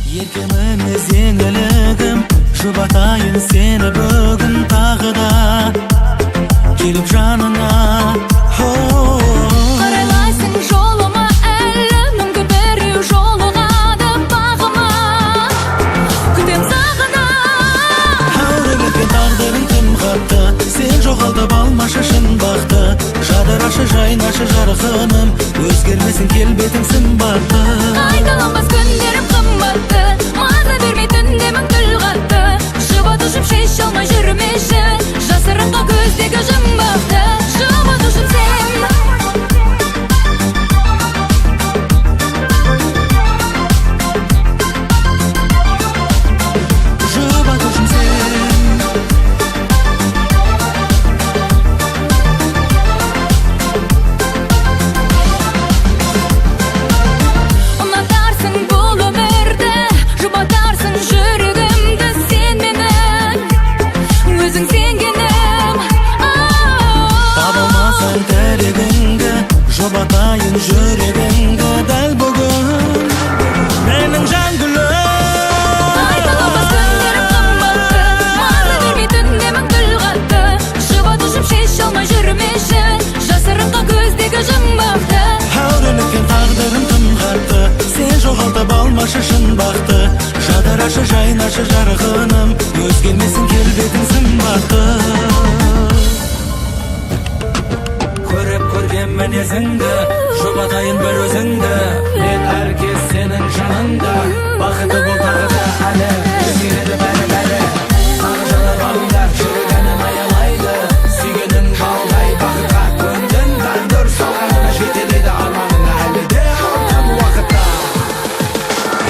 Еркеміз еңілігім, жұбатайын сені бүгін тағы да келіп жанына. Қарайлайсың жолыма әлі, мүмкін біреу жолығады бағыма. Күтем сағына. Әуреленген тағдырың тым қатты, сен жоғалтып алмашы шын бақты. Жадырашы жайнашы жарқыным, өзгермесін келбетің сымбатты. Қайталанбас күндерім қымбатты, маза бермейтін демің тіл қатты. Жұбатушым шеше алмай жүрмеші, жасырынға көздегі жұмбақты. Жұбатушым сен. Жұбатушым сен. Ұнатарсың бұл өмірді, жұбатарсың жүрегімді сен менің, өзің сенгенім. Табылмасаң тірегіңді, жұбатайын жүрегіңді дәл бүгін. Менің жан гүлім. Қайталанбас күндерім қымбатты, маза бермейтін демің тіл қатты. Жұбатушым шеше алмай жүрмеші, жасырынға көздегі жұмбақты. Әуреленген тағдырым тым қатты, сен жоғалтып алмашы шын бақты. Жадырашы жайнашы жарқыным, өзгермесін келбетің сымбатты. Көріп көрген мінезіңді, жұбатайын бір өзіңді. Мен әркез сенің жаныңда, бақыты бол тағы да әлі. Өзгереді бәрі сағы жанар бағыңдар, жүрегінің аялайды. Сүйгенің балдай бақытқа көндін, тағдыр салғанына жетеді арманыңа әлі де алтын уақытта.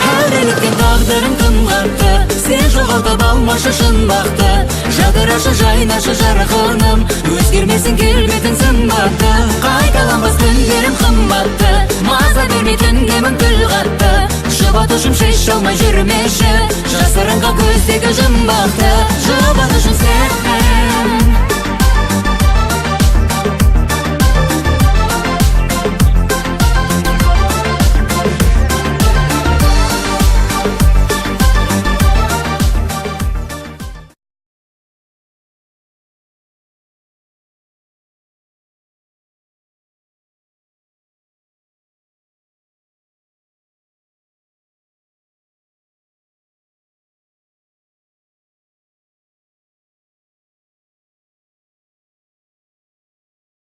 Әуреленген тағдырың тым қатты, сен жоғалтып алмашы шын бақты. Жадырашы жайнашы жарқыным, өзгермесін келбетің сымбатты. Қайталанбас күндерім қымбатты, маза бермейтін демің тіл қатты. Жұбатушым шеше алмай жүрмеші, жасырынға көздегі жұмбақты. Жұбатушым сен.